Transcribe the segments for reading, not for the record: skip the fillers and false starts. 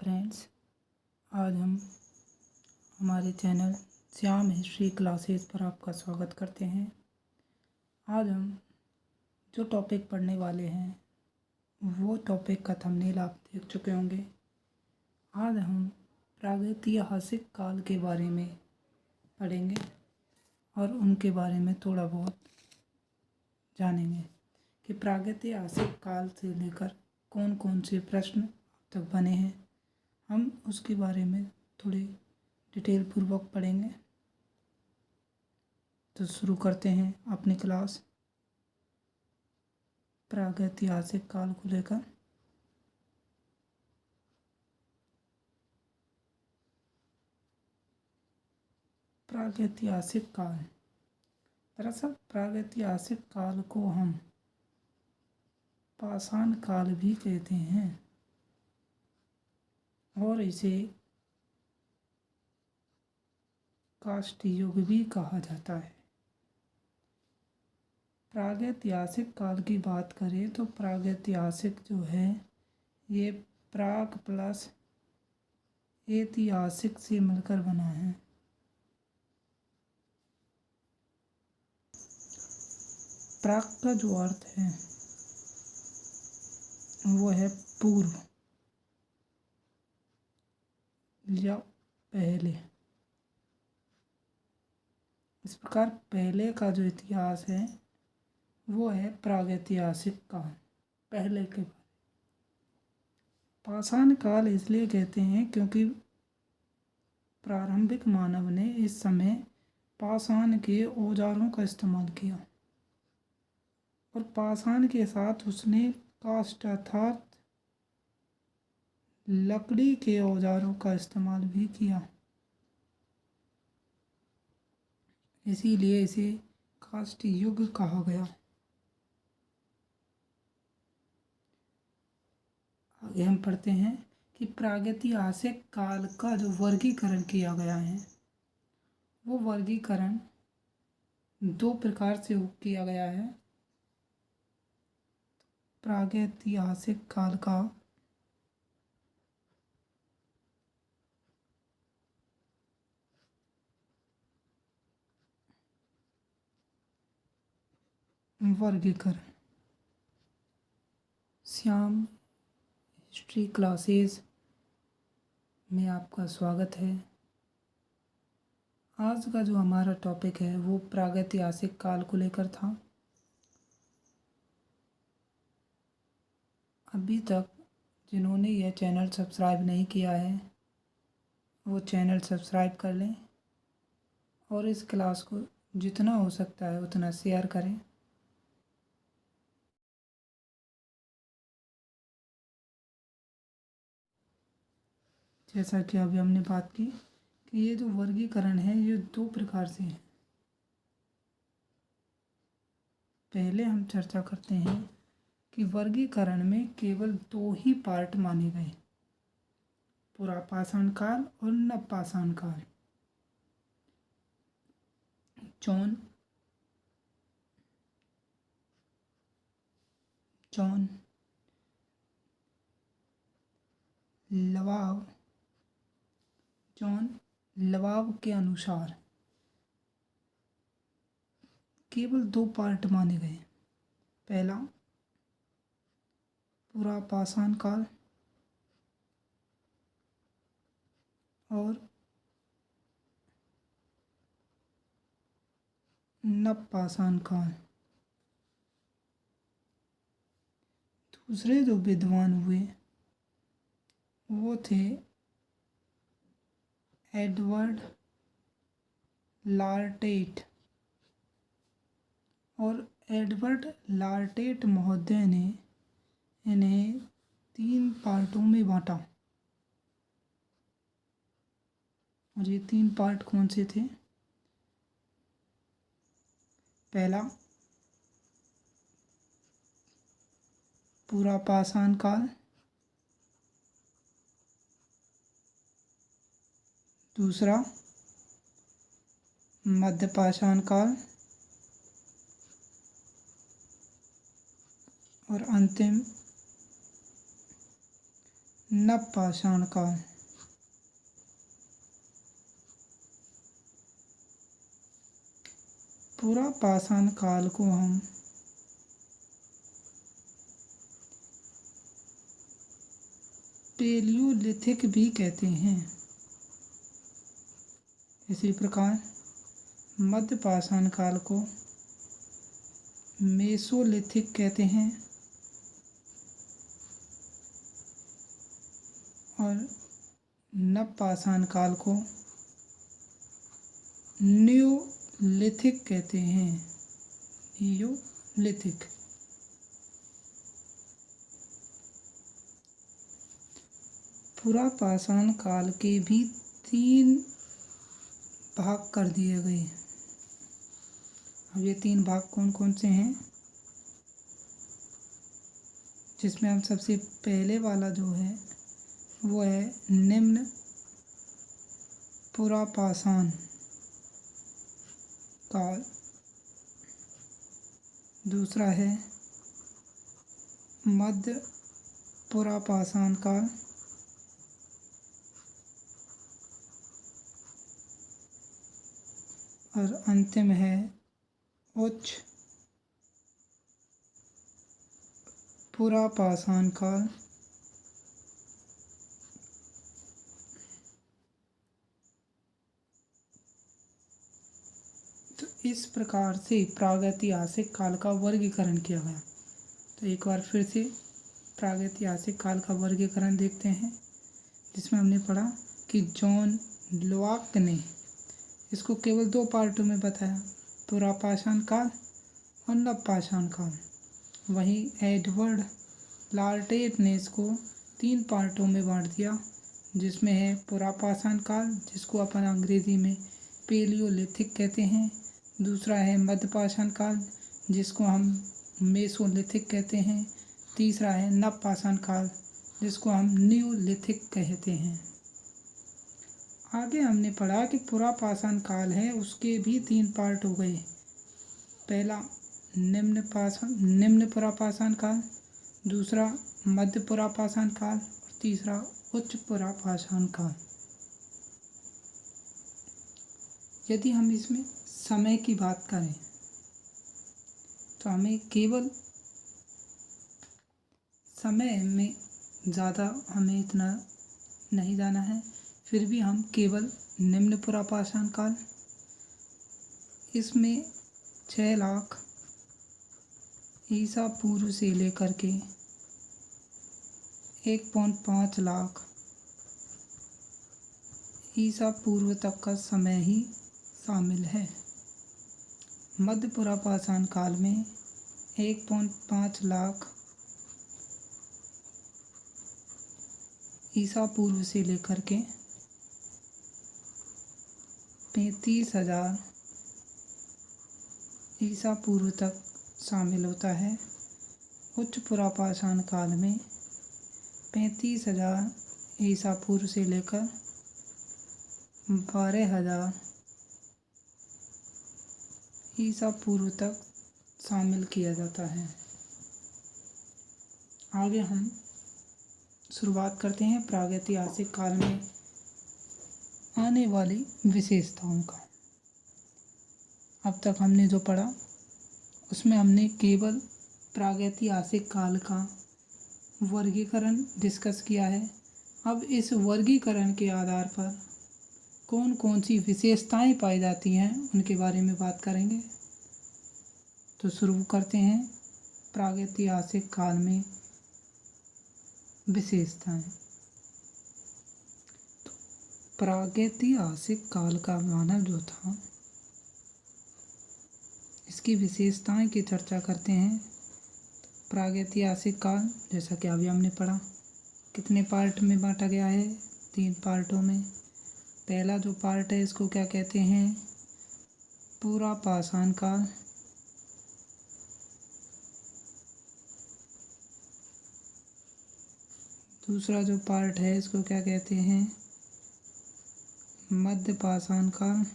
Friends, आज हम हमारे चैनल श्याम हिस्ट्री क्लासेस पर आपका स्वागत करते हैं। आज हम जो टॉपिक पढ़ने वाले हैं वो टॉपिक का थंबनेल आप देख चुके होंगे। आज हम प्रागैतिहासिक काल के बारे में पढ़ेंगे और उनके बारे में थोड़ा बहुत जानेंगे कि प्रागैतिहासिक काल से लेकर कौन कौन से प्रश्न अब तक बने हैं। हम उसके बारे में थोड़ी डिटेल पूर्वक पढ़ेंगे। तो शुरू करते हैं अपनी क्लास प्रागैतिहासिक काल को लेकर। प्रागैतिहासिक काल, दरअसल प्रागैतिहासिक काल को हम पाषाण काल भी कहते हैं और इसे काष्ठ युग भी कहा जाता है। प्रागैतिहासिक काल की बात करें तो प्रागैतिहासिक जो है ये प्राग प्लस ऐतिहासिक से मिलकर बना है। प्राग का जो अर्थ है वो है पूर्व या पहले। इस प्रकार पहले का जो इतिहास है वो है प्रागैतिहासिक काल, पहले के बारे। पाषाण काल इसलिए कहते हैं क्योंकि प्रारंभिक मानव ने इस समय पाषाण के औजारों का इस्तेमाल किया और पाषाण के साथ उसने काष्ठ अर्थात लकड़ी के औजारों का इस्तेमाल भी किया, इसीलिए इसे काष्ठ युग कहा गया। आगे हम पढ़ते हैं कि प्रागैतिहासिक काल का जो वर्गीकरण किया गया है वो वर्गीकरण दो प्रकार से किया गया है। प्रागैतिहासिक काल का वर्गीकरण। श्याम हिस्ट्री क्लासेस में आपका स्वागत है। आज का जो हमारा टॉपिक है वो प्रागैतिहासिक काल को लेकर था। अभी तक जिन्होंने यह चैनल सब्सक्राइब नहीं किया है वो चैनल सब्सक्राइब कर लें और इस क्लास को जितना हो सकता है उतना शेयर करें। जैसा कि अभी हमने बात की कि ये जो वर्गीकरण है ये दो प्रकार से है। पहले हम चर्चा करते हैं कि वर्गीकरण में केवल दो ही पार्ट माने गए, पुरापाषाण काल और नवपाषाण काल। जॉन लवाव के अनुसार केवल दो पार्ट माने गए। पहला पुरापाषाण काल और नवपाषाण काल। दूसरे जो विद्वान हुए वो थे एडवर्ड लार्टेट, और एडवर्ड लार्टेट महोदय ने इन्हें तीन पार्टों में बांटा। और ये तीन पार्ट कौन से थे? पहला पुरापाषाण काल, दूसरा मध्यपाषाण काल और अंतिम नवपाषाण काल। पुरापाषाण काल को हम पेलियोलिथिक भी कहते हैं। इसी प्रकार मध्यपाषाण काल को मेसोलिथिक कहते हैं और नवपाषाण काल को नियोलिथिक कहते हैं। नियोलिथिक। पुरापाषाण काल के भी 3 भाग कर दिए गए। अब ये 3 भाग कौन कौन से हैं, जिसमें हम सबसे पहले वाला जो है वो है निम्न पुरापाषाण काल। दूसरा है मध्य पुरापाषाण काल। और अंतिम है उच्च पुरापाषाण काल। तो इस प्रकार से प्रागैतिहासिक काल का वर्गीकरण किया गया। तो एक बार फिर से प्रागैतिहासिक काल का वर्गीकरण देखते हैं, जिसमें हमने पढ़ा कि जॉन लुआक ने इसको केवल 2 पार्टों में बताया, पुरापाषाण काल और नवपाषाण काल। वहीं एडवर्ड लार्टेट ने इसको 3 पार्टों में बांट दिया, जिसमें है पुरापाषाण काल, जिसको अपन अंग्रेजी में पेलियोलिथिक कहते हैं। दूसरा है मध्यपाषाण काल, जिसको हम मेसोलिथिक कहते हैं। तीसरा है नवपाषाण काल, जिसको हम नियोलिथिक कहते हैं। आगे हमने पढ़ा कि पुरापाषाण काल है उसके भी 3 पार्ट हो गए। पहला निम्न पुरापाषाण काल, दूसरा मध्य पुरापाषाण काल और तीसरा उच्च पुरापाषाण काल। यदि हम इसमें समय की बात करें तो हमें केवल समय में ज़्यादा हमें इतना नहीं जाना है, फिर भी हम केवल निम्न पुरापाषाण काल, इसमें 6 लाख ईसा पूर्व से लेकर के 1.5 लाख ईसा पूर्व तक का समय ही शामिल है। मध्य पुरापाषाण काल में 1.5 लाख ईसा पूर्व से लेकर के 35,000 ईसा पूर्व तक शामिल होता है। उच्च पुरापाषाण काल में 35,000 ईसा पूर्व से लेकर 12,000 ईसा पूर्व तक शामिल किया जाता है। आगे हम शुरुआत करते हैं प्रागैतिहासिक काल में आने वाली विशेषताओं का। अब तक हमने जो पढ़ा उसमें हमने केवल प्रागैतिहासिक काल का वर्गीकरण डिस्कस किया है। अब इस वर्गीकरण के आधार पर कौन कौन सी विशेषताएं पाई जाती हैं उनके बारे में बात करेंगे। तो शुरू करते हैं प्रागैतिहासिक काल में विशेषताएं। तो प्रागैतिहासिक काल का मानव जो था, इसकी विशेषताएं की चर्चा करते हैं। प्रागैतिहासिक काल जैसा कि अभी हमने पढ़ा कितने पार्ट में बांटा गया है, 3 पार्टों में। पहला जो पार्ट है इसको क्या कहते हैं, पुरापाषाण काल। दूसरा जो पार्ट है इसको क्या कहते हैं, मध्यपाषाण काल।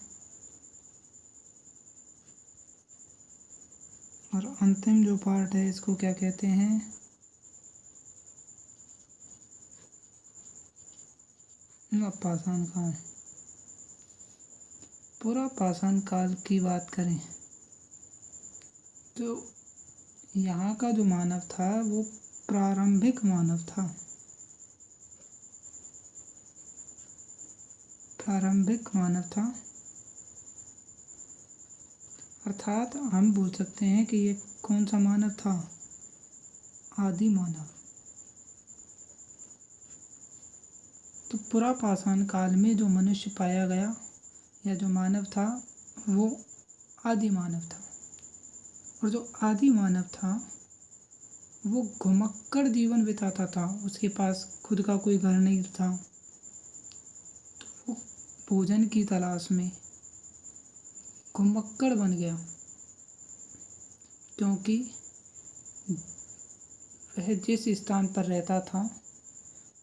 और अंतिम जो पार्ट है इसको क्या कहते हैं, पाषाण काल। पूरा पाषाण काल की बात करें तो यहाँ का जो मानव था वो प्रारंभिक मानव था। प्रारंभिक मानव था, अर्थात हम बोल सकते हैं कि ये कौन सा मानव था? आदि मानव। तो पूरा पाषाण काल में जो मनुष्य पाया गया या जो मानव था वो आदि मानव था। और जो आदि मानव था वो घुमक्कड़ जीवन बिताता था। उसके पास खुद का कोई घर नहीं था, तो वो भोजन की तलाश में घुमक्कड़ बन गया, क्योंकि वह जिस स्थान पर रहता था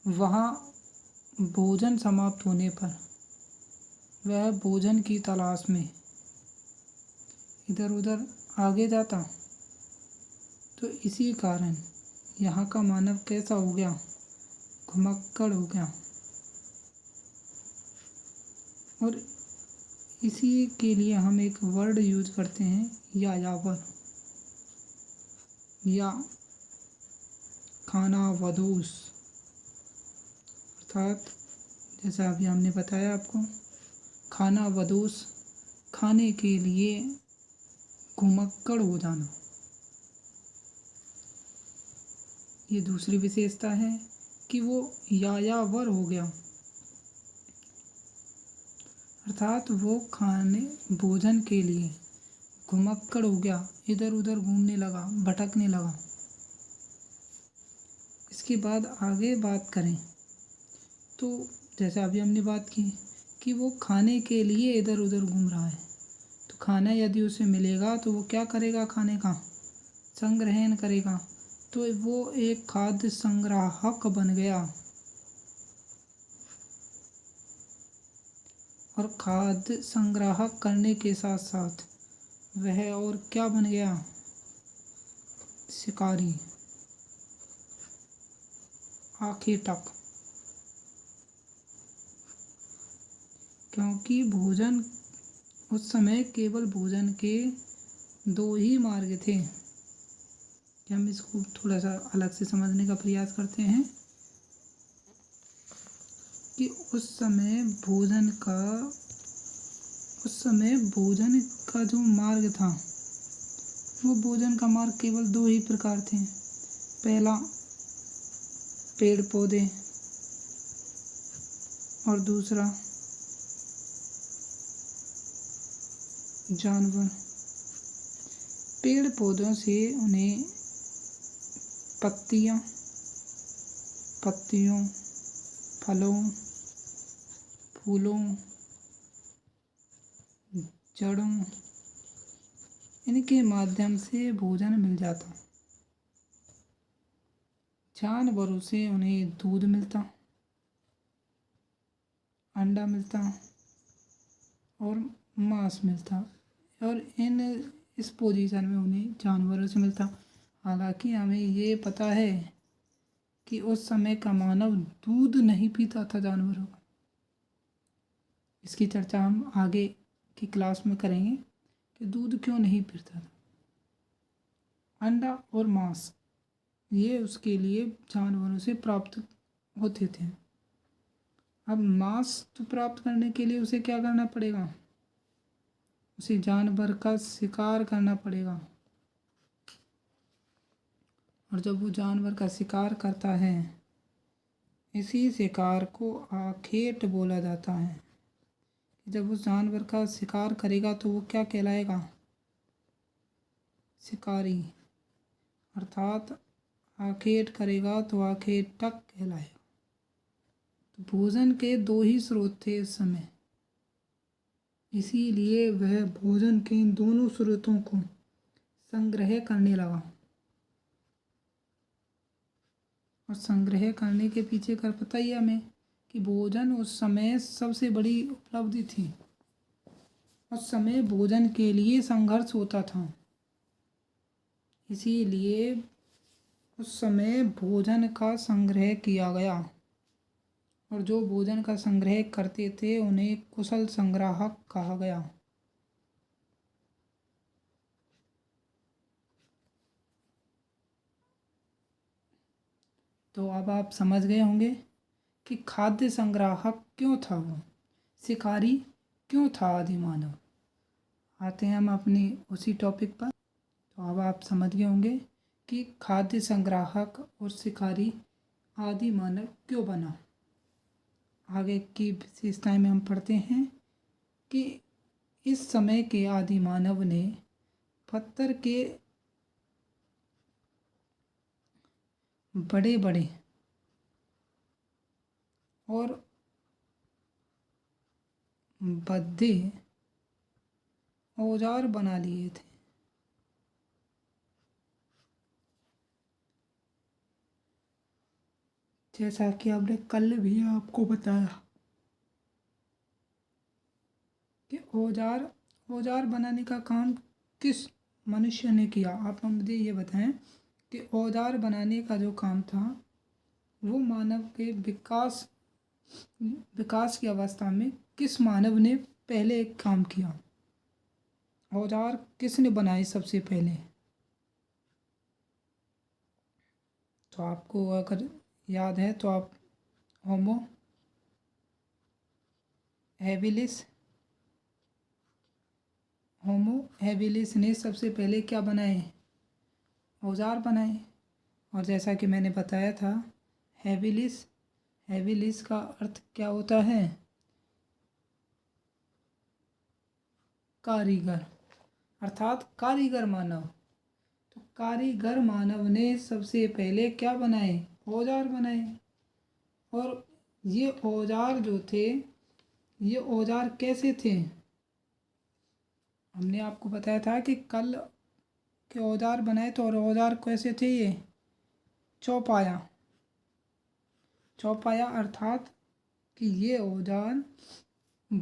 वहाँ भोजन समाप्त होने पर वह भोजन की तलाश में इधर उधर आगे जाता। तो इसी कारण यहाँ का मानव कैसा हो गया? घुमक्कड़ हो गया। और इसी के लिए हम एक वर्ड यूज करते हैं यायावर या खानाबदोश, अर्थात जैसा अभी हमने बताया आपको, खानाबदोश खाने के लिए घुमक्कड़ हो जाना। ये दूसरी विशेषता है कि वो यायावर हो गया, अर्थात वो खाने भोजन के लिए घुमक्कड़ हो गया, इधर उधर घूमने लगा, भटकने लगा। इसके बाद आगे बात करें तो जैसा अभी हमने बात की कि वो खाने के लिए इधर उधर घूम रहा है, तो खाना यदि उसे मिलेगा तो वो क्या करेगा? खाने का संग्रहण करेगा। तो वो एक खाद्य संग्राहक बन गया। और खाद्य संग्राहक करने के साथ साथ वह और क्या बन गया? शिकारी, आखेटक। क्योंकि भोजन उस समय केवल भोजन के दो ही मार्ग थे। हम इसको थोड़ा सा अलग से समझने का प्रयास करते हैं कि उस समय भोजन का जो मार्ग था वो भोजन का मार्ग केवल दो ही प्रकार थे। पहला पेड़ पौधे और दूसरा जानवर। पेड़ पौधों से उन्हें पत्तियों, फलों, फूलों, जड़ों, इनके माध्यम से भोजन मिल जाता। जानवरों से उन्हें दूध मिलता, अंडा मिलता और मांस मिलता। और इस पोजीशन में उन्हें जानवरों से मिलता। हालांकि हमें ये पता है कि उस समय का मानव दूध नहीं पीता था जानवरों का। इसकी चर्चा हम आगे की क्लास में करेंगे कि दूध क्यों नहीं पीता था। अंडा और मांस ये उसके लिए जानवरों से प्राप्त होते थे। अब मांस तो प्राप्त करने के लिए उसे क्या करना पड़ेगा? उसे जानवर का शिकार करना पड़ेगा। और जब वो जानवर का शिकार करता है, इसी शिकार को आखेट बोला जाता है। जब उस जानवर का शिकार करेगा तो वो क्या कहलाएगा? शिकारी। अर्थात आखेट करेगा तो आखेटक कहलाएगा। तो भोजन के दो ही स्रोत थे इस समय, इसीलिए वह भोजन के इन दोनों स्रोतों को संग्रह करने लगा। और संग्रह करने के पीछे का पता ही हमें कि भोजन उस समय सबसे बड़ी उपलब्धि थी। उस समय भोजन के लिए संघर्ष होता था, इसीलिए उस समय भोजन का संग्रह किया गया। और जो भोजन का संग्रह करते थे उन्हें कुशल संग्राहक कहा गया। तो अब आप समझ गए होंगे कि खाद्य संग्राहक क्यों था, वो शिकारी क्यों था आदि मानव। आते हैं हम अपनी उसी टॉपिक पर। तो अब आप समझ गए होंगे कि खाद्य संग्राहक और शिकारी आदि मानव क्यों बना। आगे की विशेषताएं में हम पढ़ते हैं कि इस समय के आदि मानव ने पत्थर के बड़े बड़े और भद्दे औजार बना लिए थे। जैसा कि आपने कल भी आपको बताया कि औजार औजार बनाने का काम किस मनुष्य ने किया। आप मुझे ये बताएं कि औजार बनाने का जो काम था वो मानव के विकास की अवस्था में किस मानव ने पहले एक काम किया। औजार किसने बनाए सबसे पहले। तो आपको अगर याद है तो आप होमो हैबिलिस ने सबसे पहले क्या बनाए, औजार बनाए। और जैसा कि मैंने बताया था हैबिलिस का अर्थ क्या होता है, कारीगर, अर्थात कारीगर मानव। तो कारीगर मानव ने सबसे पहले क्या बनाए, औजार बनाए। और ये औजार जो थे, ये औजार कैसे थे। हमने आपको बताया था कि कल के औजार बनाए तो, और औजार कैसे थे ये, चौपाया अर्थात कि ये औजार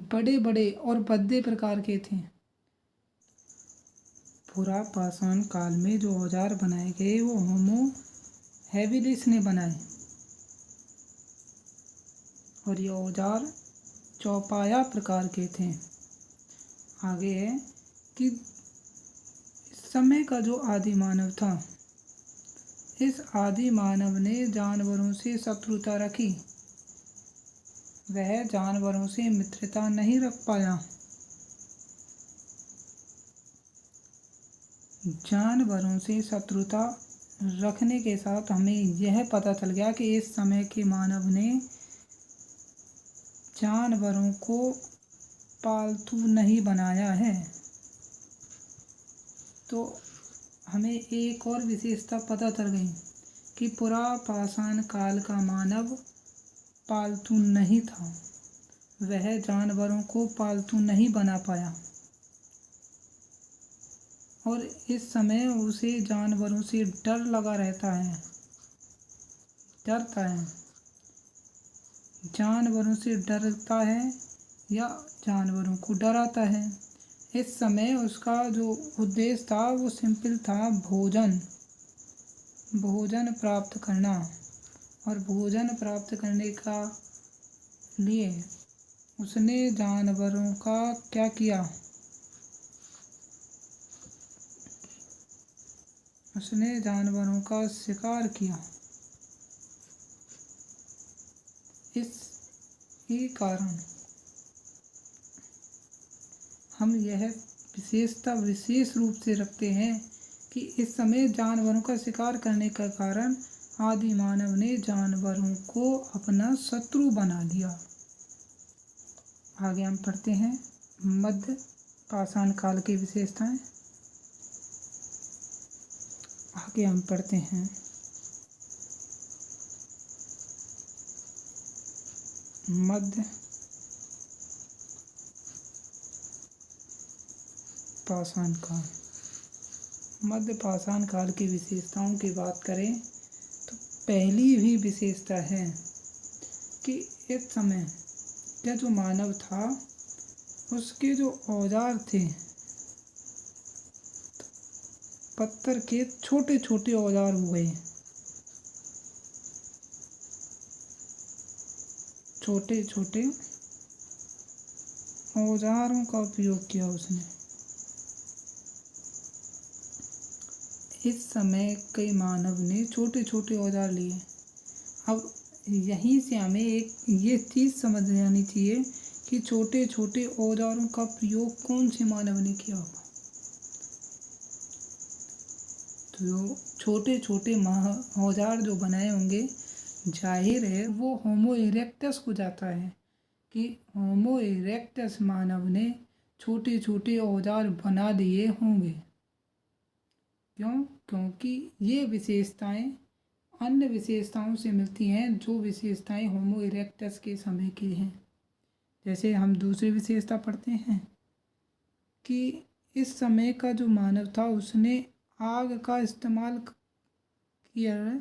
बड़े बड़े और भद्दे प्रकार के थे। पुरापाषाण काल में जो औजार बनाए गए वो होमो हैबिलिस ने बनाए और ये औजार चौपाया प्रकार के थे। आगे है कि इस समय का जो आदि मानव था, इस आदि मानव ने जानवरों से शत्रुता रखी, वह जानवरों से मित्रता नहीं रख पाया। जानवरों से शत्रुता रखने के साथ हमें यह पता चल गया कि इस समय के मानव ने जानवरों को पालतू नहीं बनाया है। तो हमें एक और विशेषता पता चल गई कि पुरापाषाण काल का मानव पालतू नहीं था, वह जानवरों को पालतू नहीं बना पाया और इस समय उसे जानवरों से डर लगा रहता है, डरता है, जानवरों से डरता है या जानवरों को डराता है। इस समय उसका जो उद्देश्य था वो सिंपल था, भोजन प्राप्त करना। और भोजन प्राप्त करने का लिए उसने जानवरों का क्या किया, उसने जानवरों का शिकार किया। इस ही कारण हम यह विशेषता विशेष रूप से रखते हैं कि इस समय जानवरों का शिकार करने का कारण आदि मानव ने जानवरों को अपना शत्रु बना लिया। आगे हम पढ़ते हैं मध्य पाषाण काल की विशेषताएं। आगे हम पढ़ते हैं मध्य पाषाण काल। मध्य पाषाण काल की विशेषताओं की बात करें तो पहली भी विशेषता है कि इस समय का जो मानव था उसके जो औजार थे पत्थर के छोटे छोटे औजार हुए, छोटे छोटे औजारों का उपयोग किया उसने। इस समय कई मानव ने छोटे छोटे औजार लिए। अब यहीं से हमें एक ये चीज़ समझ आनी चाहिए कि छोटे छोटे औजारों का प्रयोग कौन से मानव ने किया होगा। तो छोटे छोटे औजार जो बनाए होंगे, जाहिर है वो होमो इरेक्टस को जाता है कि होमो इरेक्टस मानव ने छोटे छोटे औजार बना दिए होंगे। क्यों? क्योंकि ये विशेषताएं अन्य विशेषताओं से मिलती हैं जो विशेषताएं होमो इरेक्टस के समय की हैं। जैसे हम दूसरी विशेषता पढ़ते हैं कि इस समय का जो मानव था उसने आग का इस्तेमाल किया है,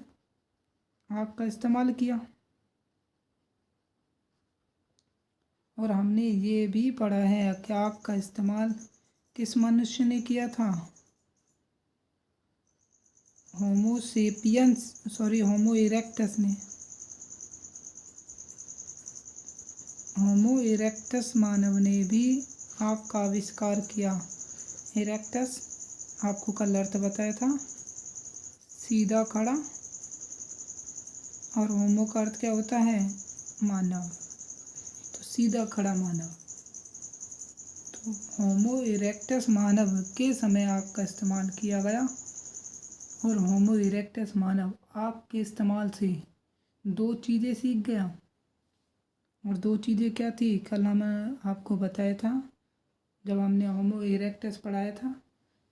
आग का इस्तेमाल किया। और हमने ये भी पढ़ा है कि आग का इस्तेमाल किस मनुष्य ने किया था? होमो इरेक्टस ने। होमो इरेक्टस मानव ने भी आग का आविष्कार किया। इरेक्टस आपको कल अर्थ बताया था, सीधा खड़ा, और होमो का अर्थ क्या होता है? मानव। तो सीधा खड़ा मानव। तो होमो इरेक्टस मानव के समय आग का इस्तेमाल किया गया और होमो इरेक्टस मानव आग के इस्तेमाल से दो चीज़ें सीख गया। और दो चीज़ें क्या थी? कल मैं आपको बताया था जब हमने होमो इरेक्टस पढ़ाया था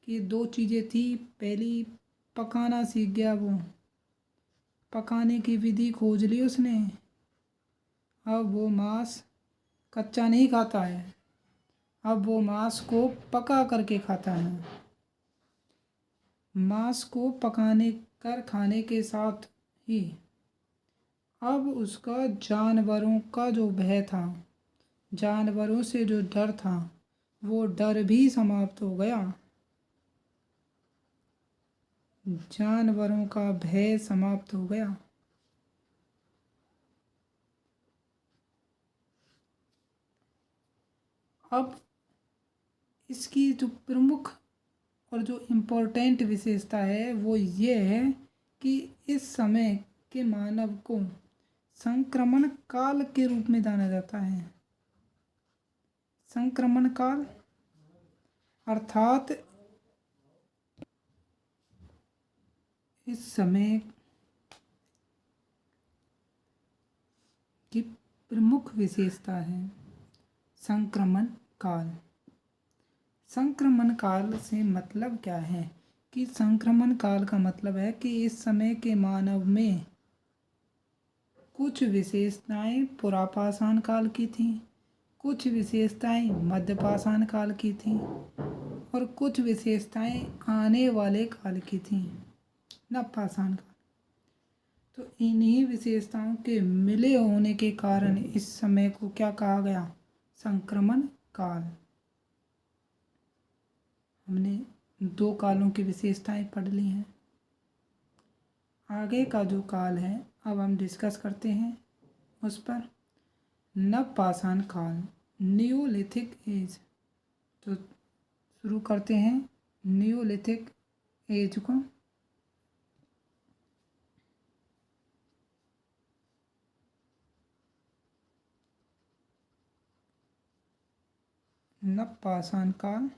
कि दो चीज़ें थी। पहली, पकाना सीख गया, वो पकाने की विधि खोज ली उसने। अब वो मांस कच्चा नहीं खाता है, अब वो मांस को पका करके खाता है। मांस को पकाने कर खाने के साथ ही अब उसका जानवरों का जो भय था, जानवरों से जो डर था, वो डर भी समाप्त हो गया। जानवरों का भय समाप्त हो गया। अब इसकी जो प्रमुख और जो इम्पोर्टेंट विशेषता है वो ये है कि इस समय के मानव को संक्रमण काल के रूप में जाना जाता है। संक्रमण काल अर्थात इस समय की प्रमुख विशेषता है संक्रमण काल। संक्रमण काल से मतलब क्या है कि संक्रमण काल का मतलब है कि इस समय के मानव में कुछ विशेषताएं पुरापाषाण काल की थीं, कुछ विशेषताएं मध्यपाषाण काल की थीं और कुछ विशेषताएं आने वाले काल की थीं, नवपाषाण काल। तो इन्हीं विशेषताओं के मिले होने के कारण इस समय को क्या कहा गया? संक्रमण काल। हमने दो कालों की विशेषताएं पढ़ ली हैं। आगे का जो काल है अब हम डिस्कस करते हैं उस पर। नवपाषाण काल, नियोलिथिक एज। तो शुरू करते हैं नियोलिथिक एज को। नवपाषाण काल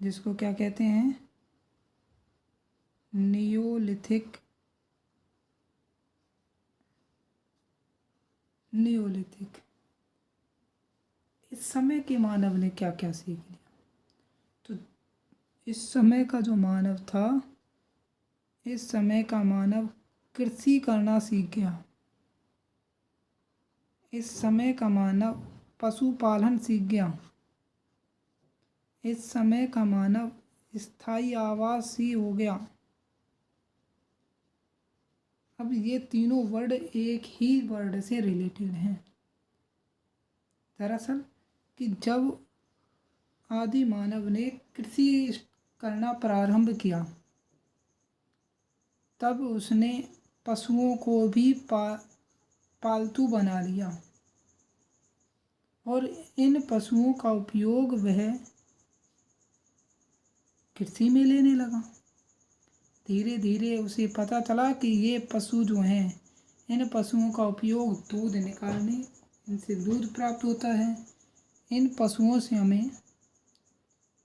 जिसको क्या कहते हैं? नियोलिथिक इस समय के मानव ने क्या क्या सीख लिया? तो इस समय का जो मानव था, इस समय का मानव कृषि करना सीख गया। इस समय का मानव पशुपालन सीख गया। इस समय का मानव स्थायी आवासी हो गया। अब ये तीनों वर्ड एक ही वर्ड से रिलेटेड हैं। दरअसल कि जब आदि मानव ने कृषि करना प्रारंभ किया तब उसने पशुओं को भी पालतू बना लिया और इन पशुओं का उपयोग वह कृषि में लेने लगा। धीरे धीरे उसे पता चला कि ये पशु जो हैं, इन पशुओं का उपयोग दूध निकालने, इनसे दूध प्राप्त होता है, इन पशुओं से हमें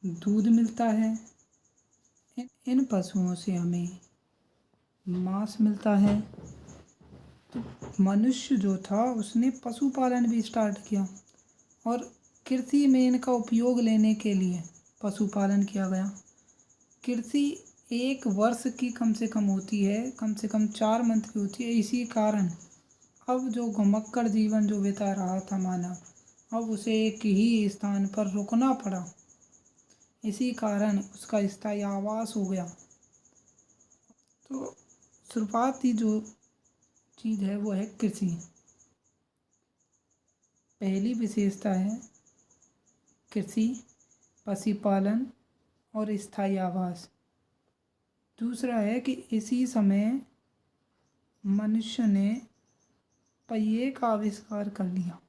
दूध मिलता है, इन पशुओं से हमें मांस मिलता है। तो मनुष्य जो था उसने पशुपालन भी स्टार्ट किया और कृषि में इनका उपयोग लेने के लिए पशुपालन किया गया। कृषि 1 वर्ष की कम से कम होती है, कम से कम 4 मंथ की होती है। इसी कारण अब जो घुमक्कड़ जीवन जो बिता रहा था मानव, अब उसे एक ही स्थान पर रुकना पड़ा। इसी कारण उसका स्थायी आवास हो गया। तो शुरुआती जो चीज़ है वो है कृषि। पहली विशेषता है कृषि, पशुपालन और स्थायी आवास। दूसरा है कि इसी समय मनुष्य ने पहिए का आविष्कार कर लिया।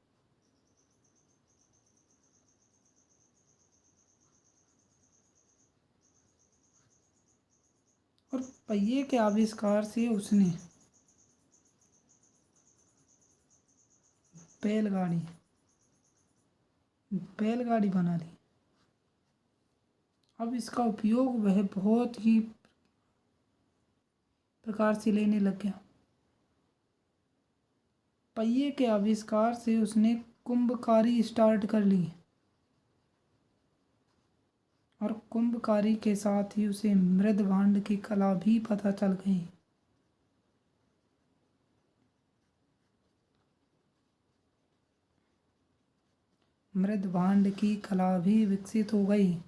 और पहिए के आविष्कार से उसने बैलगाड़ी बना ली। अब इसका उपयोग वह बहुत ही प्रकार से लेने लग गया। पहिए के आविष्कार से उसने कुंभकारी स्टार्ट कर ली और कुंभकारी के साथ ही उसे मृदभांड की कला भी पता चल गई। मृदभांड की कला भी विकसित हो गई।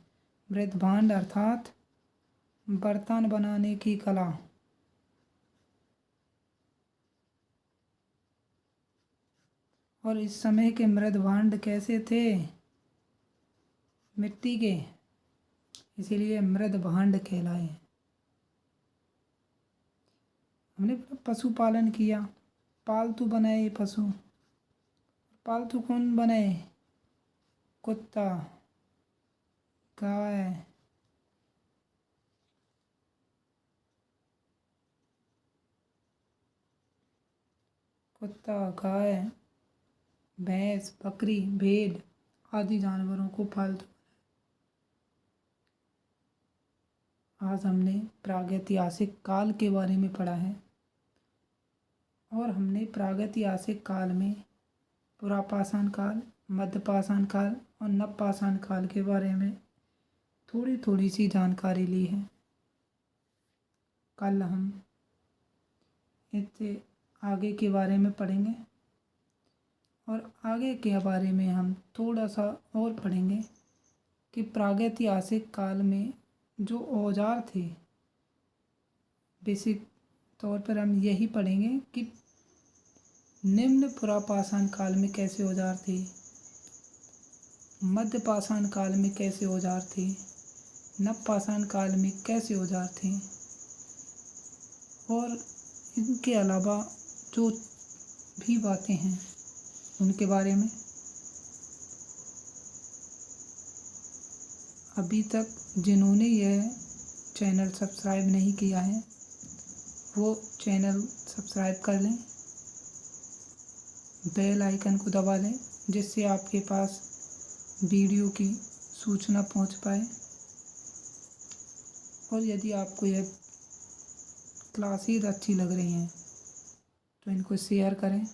मृदभांड अर्थात बर्तन बनाने की कला। और इस समय के मृदभांड कैसे थे? मिट्टी के, इसीलिए मृदभांड कहलाए। हमने पशुपालन किया, पालतू बनाए पशु। पालतू कौन बनाए? कुत्ता, गाय, भैंस, बकरी, भेड़ आदि जानवरों को पालतू। आज हमने प्रागैतिहासिक काल के बारे में पढ़ा है और हमने प्रागैतिहासिक काल में पुरापाषाण काल, मध्यपाषाण काल और नवपाषाण काल के बारे में थोड़ी थोड़ी सी जानकारी ली है। कल हम इससे आगे के बारे में पढ़ेंगे और आगे के बारे में हम थोड़ा सा और पढ़ेंगे कि प्रागैतिहासिक काल में जो औजार थे, बेसिक तौर पर हम यही पढ़ेंगे कि निम्न पुरापाषाण काल में कैसे औजार थे, मध्यपाषाण काल में कैसे औजार थे, नवपाषाण काल में कैसे औजार थे और इनके अलावा जो भी बातें हैं उनके बारे में। अभी तक जिन्होंने यह चैनल सब्सक्राइब नहीं किया है वो चैनल सब्सक्राइब कर लें, बेल आइकन को दबा लें जिससे आपके पास वीडियो की सूचना पहुंच पाए। और यदि आपको यह क्लासेज अच्छी लग रही हैं तो इनको शेयर करें।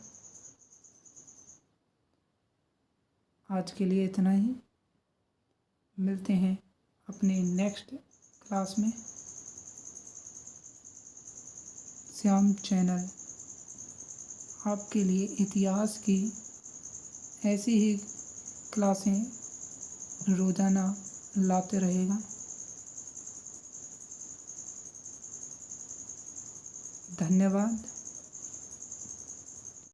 आज के लिए इतना ही, मिलते हैं अपने नेक्स्ट क्लास में। श्याम चैनल आपके लिए इतिहास की ऐसी ही क्लासें रोज़ाना लाते रहेगा। धन्यवाद।